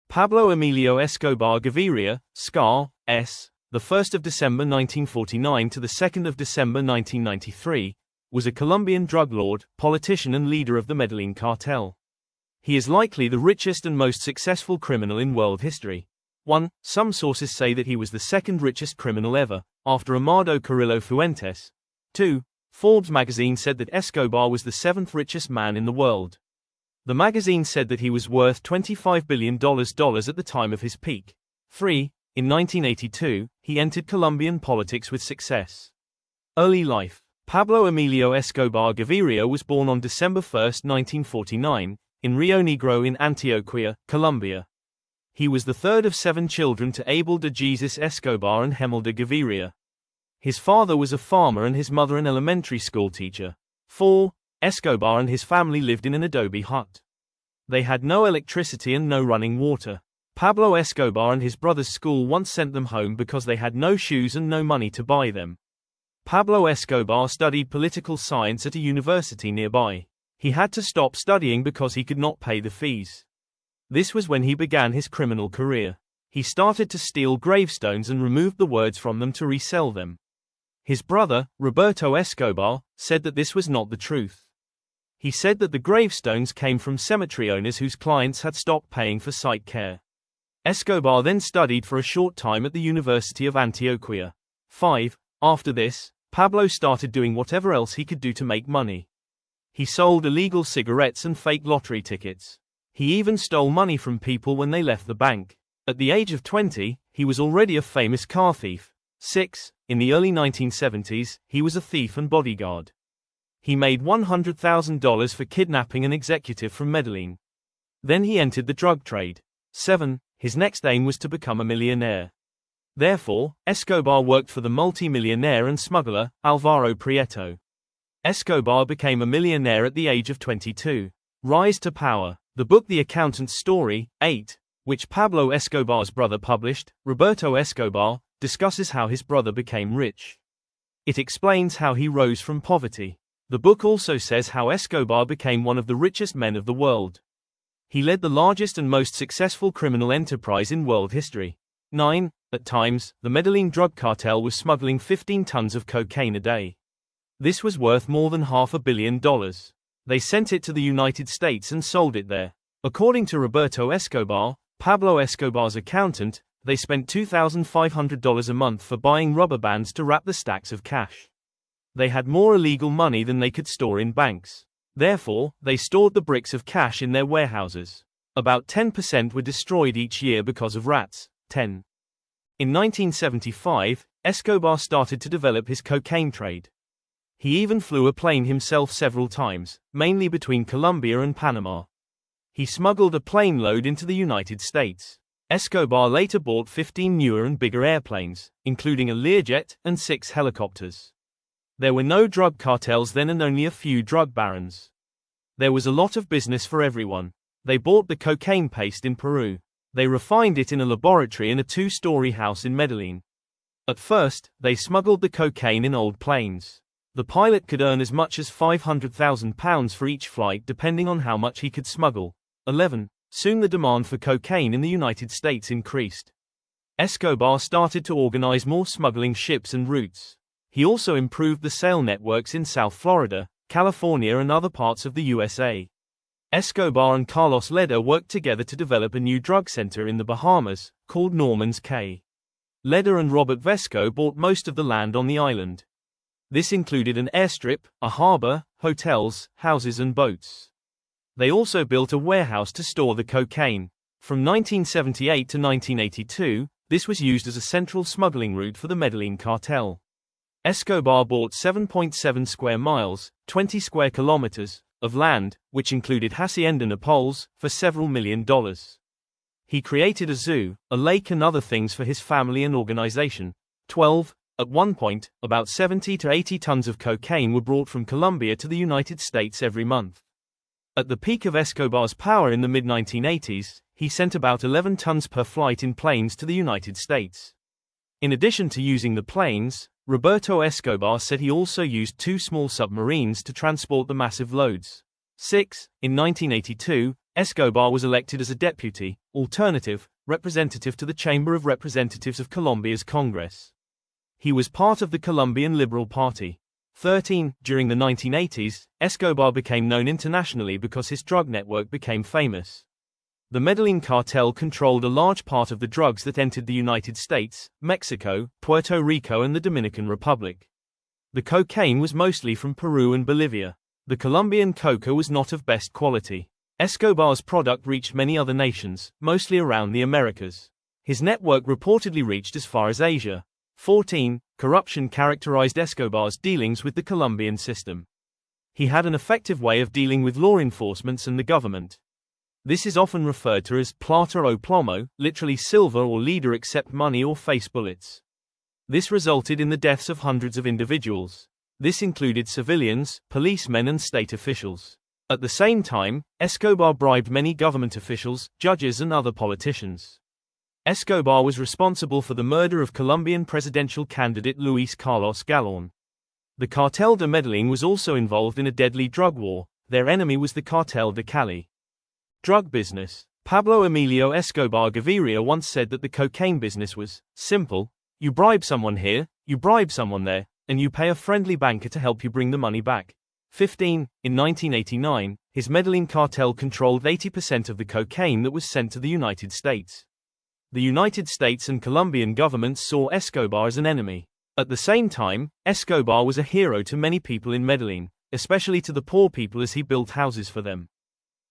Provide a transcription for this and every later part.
Pablo Emilio Escobar Gaviria, SCAR, S., the 1st of December 1949 to the 2nd of December 1993, was a Colombian drug lord, politician and leader of the Medellín cartel. He is likely the richest and most successful criminal in world history. 1. Some sources say that he was the second richest criminal ever, after Amado Carrillo Fuentes. 2. Forbes magazine said that Escobar was the 7th richest man in the world. The magazine said that he was worth $25 billion at the time of his peak. 3. In 1982, he entered Colombian politics with success. Early life. Pablo Emilio Escobar Gaviria was born on December 1, 1949, in Rio Negro in Antioquia, Colombia. He was the third of 7 children to Abel de Jesus Escobar and Hemelda Gaviria. His father was a farmer and his mother an elementary school teacher. 4. Escobar and his family lived in an adobe hut. They had no electricity and no running water. Pablo Escobar and his brother's school once sent them home because they had no shoes and no money to buy them. Pablo Escobar studied political science at a university nearby. He had to stop studying because he could not pay the fees. This was when he began his criminal career. He started to steal gravestones and removed the words from them to resell them. His brother, Roberto Escobar, said that this was not the truth. He said that the gravestones came from cemetery owners whose clients had stopped paying for site care. Escobar then studied for a short time at the University of Antioquia. 5. After this, Pablo started doing whatever else he could do to make money. He sold illegal cigarettes and fake lottery tickets. He even stole money from people when they left the bank. At the age of 20, he was already a famous car thief. 6. In the early 1970s, he was a thief and bodyguard. He made $100,000 for kidnapping an executive from Medellín. Then he entered the drug trade. 7. His next aim was to become a millionaire. Therefore, Escobar worked for the multi-millionaire and smuggler, Alvaro Prieto. Escobar became a millionaire at the age of 22. Rise to Power. The book The Accountant's Story, 8, which Pablo Escobar's brother published, Roberto Escobar, discusses how his brother became rich. It explains how he rose from poverty. The book also says how Escobar became one of the richest men of the world. He led the largest and most successful criminal enterprise in world history. 9. At times, the Medellín drug cartel was smuggling 15 tons of cocaine a day. This was worth more than $500 million. They sent it to the United States and sold it there. According to Roberto Escobar, Pablo Escobar's accountant, they spent $2,500 a month for buying rubber bands to wrap the stacks of cash. They had more illegal money than they could store in banks. Therefore, they stored the bricks of cash in their warehouses. About 10% were destroyed each year because of rats. 10. In 1975, Escobar started to develop his cocaine trade. He even flew a plane himself several times, mainly between Colombia and Panama. He smuggled a plane load into the United States. Escobar later bought 15 newer and bigger airplanes, including a Learjet and 6 helicopters. There were no drug cartels then and only a few drug barons. There was a lot of business for everyone. They bought the cocaine paste in Peru. They refined it in a laboratory in a 2-story house in Medellín. At first, they smuggled the cocaine in old planes. The pilot could earn as much as £500,000 for each flight depending on how much he could smuggle. 11. Soon the demand for cocaine in the United States increased. Escobar started to organize more smuggling ships and routes. He also improved the sale networks in South Florida, California and other parts of the USA. Escobar and Carlos Leder worked together to develop a new drug center in the Bahamas, called Norman's Cay. Leder and Robert Vesco bought most of the land on the island. This included an airstrip, a harbor, hotels, houses and boats. They also built a warehouse to store the cocaine. From 1978 to 1982, this was used as a central smuggling route for the Medellín cartel. Escobar bought 7.7 square miles, 20 square kilometers, of land, which included Hacienda Napoles, for several $1 million. He created a zoo, a lake and other things for his family and organization. 12. At one point, about 70 to 80 tons of cocaine were brought from Colombia to the United States every month. At the peak of Escobar's power in the mid-1980s, he sent about 11 tons per flight in planes to the United States. In addition to using the planes, Roberto Escobar said he also used 2 small submarines to transport the massive loads. 6. In 1982, Escobar was elected as a deputy, alternative, representative to the Chamber of Representatives of Colombia's Congress. He was part of the Colombian Liberal Party. 13. During the 1980s, Escobar became known internationally because his drug network became famous. The Medellín cartel controlled a large part of the drugs that entered the United States, Mexico, Puerto Rico and the Dominican Republic. The cocaine was mostly from Peru and Bolivia. The Colombian coca was not of best quality. Escobar's product reached many other nations, mostly around the Americas. His network reportedly reached as far as Asia. 14. Corruption characterized Escobar's dealings with the Colombian system. He had an effective way of dealing with law enforcement and the government. This is often referred to as plata o plomo, literally silver or leader accept money or face bullets. This resulted in the deaths of hundreds of individuals. This included civilians, policemen and state officials. At the same time, Escobar bribed many government officials, judges and other politicians. Escobar was responsible for the murder of Colombian presidential candidate Luis Carlos Galán. The Cartel de Medellín was also involved in a deadly drug war. Their enemy was the Cartel de Cali. Drug business. Pablo Emilio Escobar Gaviria once said that the cocaine business was simple. You bribe someone here, you bribe someone there, and you pay a friendly banker to help you bring the money back. 15. In 1989, his Medellín cartel controlled 80% of the cocaine that was sent to the United States. The United States and Colombian governments saw Escobar as an enemy. At the same time, Escobar was a hero to many people in Medellín, especially to the poor people as he built houses for them.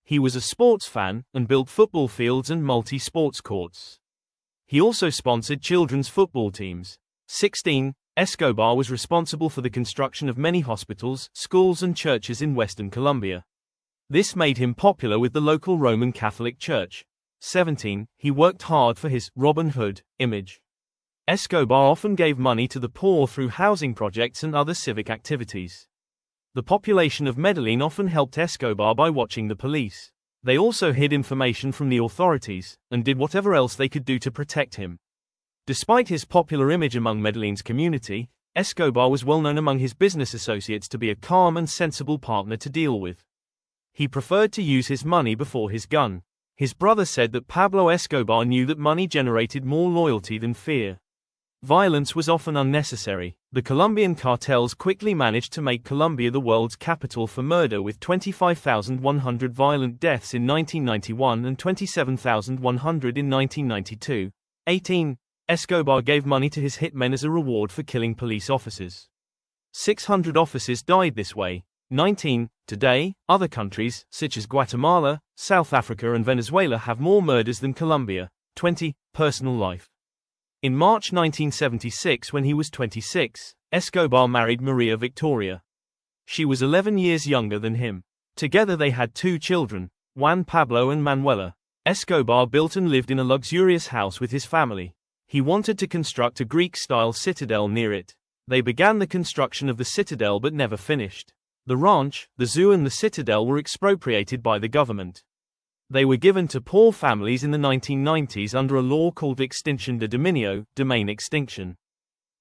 He was a sports fan, and built football fields and multi-sports courts. He also sponsored children's football teams. 16. Escobar was responsible for the construction of many hospitals, schools and churches in Western Colombia. This made him popular with the local Roman Catholic Church. 17. He worked hard for his Robin Hood image. Escobar often gave money to the poor through housing projects and other civic activities. The population of Medellín often helped Escobar by watching the police. They also hid information from the authorities, and did whatever else they could do to protect him. Despite his popular image among Medellín's community, Escobar was well known among his business associates to be a calm and sensible partner to deal with. He preferred to use his money before his gun. His brother said that Pablo Escobar knew that money generated more loyalty than fear. Violence was often unnecessary. The Colombian cartels quickly managed to make Colombia the world's capital for murder with 25,100 violent deaths in 1991 and 27,100 in 1992. 18. Escobar gave money to his hitmen as a reward for killing police officers. 600 officers died this way. 19. Today, other countries, such as Guatemala, South Africa and Venezuela have more murders than Colombia. 20. Personal life. In March 1976, when he was 26, Escobar married Maria Victoria. She was 11 years younger than him. Together they had 2 children, Juan Pablo and Manuela. Escobar built and lived in a luxurious house with his family. He wanted to construct a Greek-style citadel near it. They began the construction of the citadel but never finished. The ranch, the zoo and the citadel were expropriated by the government. They were given to poor families in the 1990s under a law called Extinction de Dominio, domain extinction.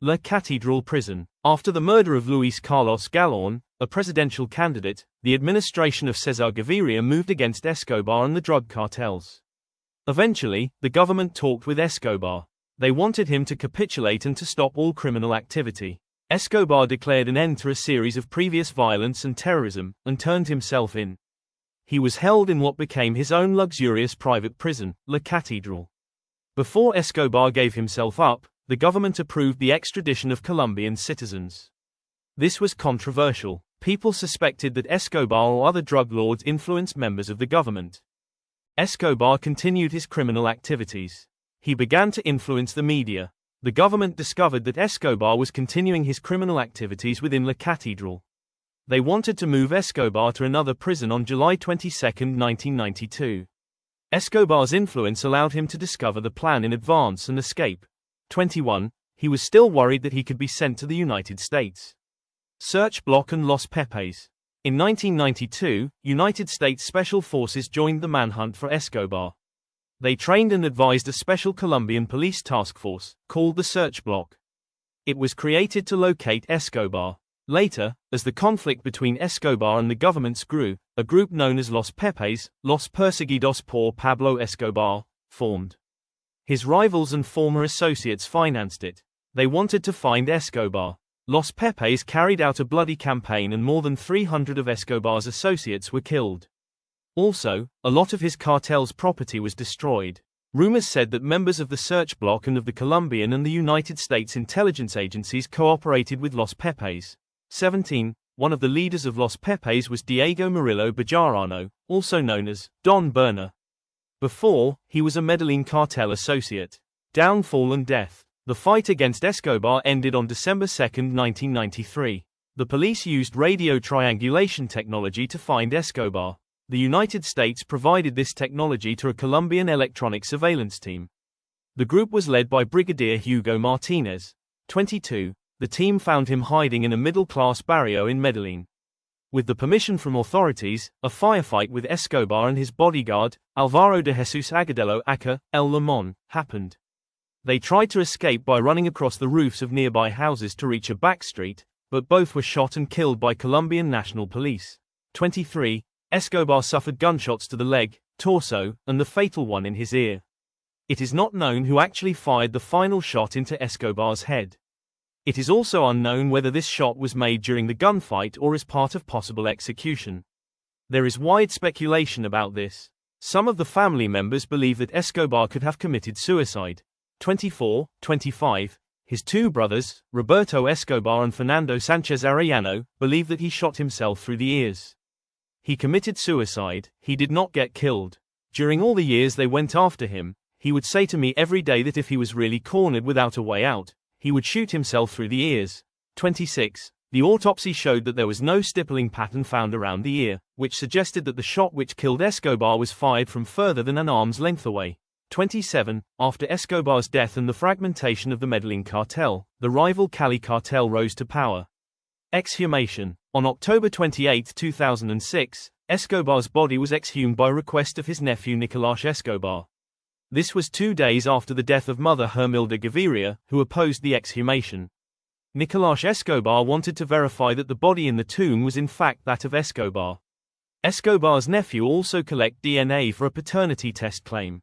La Catedral Prison. After the murder of Luis Carlos Galán, a presidential candidate, the administration of Cesar Gaviria moved against Escobar and the drug cartels. Eventually, the government talked with Escobar. They wanted him to capitulate and to stop all criminal activity. Escobar declared an end to a series of previous violence and terrorism, and turned himself in. He was held in what became his own luxurious private prison, La Catedral. Before Escobar gave himself up, the government approved the extradition of Colombian citizens. This was controversial. People suspected that Escobar or other drug lords influenced members of the government. Escobar continued his criminal activities. He began to influence the media. The government discovered that Escobar was continuing his criminal activities within La Catedral. They wanted to move Escobar to another prison on July 22, 1992. Escobar's influence allowed him to discover the plan in advance and escape. 21. He was still worried that he could be sent to the United States. Search Bloc and Los Pepes. In 1992, United States Special Forces joined the manhunt for Escobar. They trained and advised a special Colombian police task force, called the Search Bloc. It was created to locate Escobar. Later, as the conflict between Escobar and the governments grew, a group known as Los Pepes, Los Perseguidos por Pablo Escobar, formed. His rivals and former associates financed it. They wanted to find Escobar. Los Pepes carried out a bloody campaign and more than 300 of Escobar's associates were killed. Also, a lot of his cartel's property was destroyed. Rumors said that members of the search bloc and of the Colombian and the United States intelligence agencies cooperated with Los Pepes. 17. One of the leaders of Los Pepes was Diego Murillo Bejarano, also known as Don Berna. Before, he was a Medellín cartel associate. Downfall and death. The fight against Escobar ended on December 2, 1993. The police used radio triangulation technology to find Escobar. The United States provided this technology to a Colombian electronic surveillance team. The group was led by Brigadier Hugo Martinez. 22. The team found him hiding in a middle-class barrio in Medellín. With the permission from authorities, a firefight with Escobar and his bodyguard, Alvaro de Jesus Agudelo aka El Limón, happened. They tried to escape by running across the roofs of nearby houses to reach a back street, but both were shot and killed by Colombian National Police. 23. Escobar suffered gunshots to the leg, torso, and the fatal one in his ear. It is not known who actually fired the final shot into Escobar's head. It is also unknown whether this shot was made during the gunfight or as part of possible execution. There is wide speculation about this. Some of the family members believe that Escobar could have committed suicide. 24, 25. His two brothers, Roberto Escobar and Fernando Sanchez Arellano, believe that he shot himself through the ears. He committed suicide, he did not get killed. During all the years they went after him, he would say to me every day that if he was really cornered without a way out, he would shoot himself through the ears. 26. The autopsy showed that there was no stippling pattern found around the ear, which suggested that the shot which killed Escobar was fired from further than an arm's length away. 27. After Escobar's death and the fragmentation of the Medellín cartel, the rival Cali cartel rose to power. Exhumation. On October 28, 2006, Escobar's body was exhumed by request of his nephew Nicolás Escobar. This was 2 days after the death of mother Hermilda Gaviria, who opposed the exhumation. Nicolás Escobar wanted to verify that the body in the tomb was in fact that of Escobar. Escobar's nephew also collected DNA for a paternity test claim.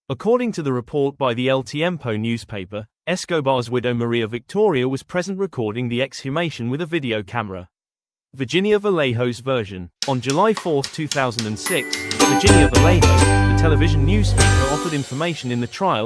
According to the report by the El Tiempo newspaper, Escobar's widow Maria Victoria was present recording the exhumation with a video camera. Virginia Vallejo's version. On July 4, 2006, Virginia Vallejo, the television news speaker, offered information in the trial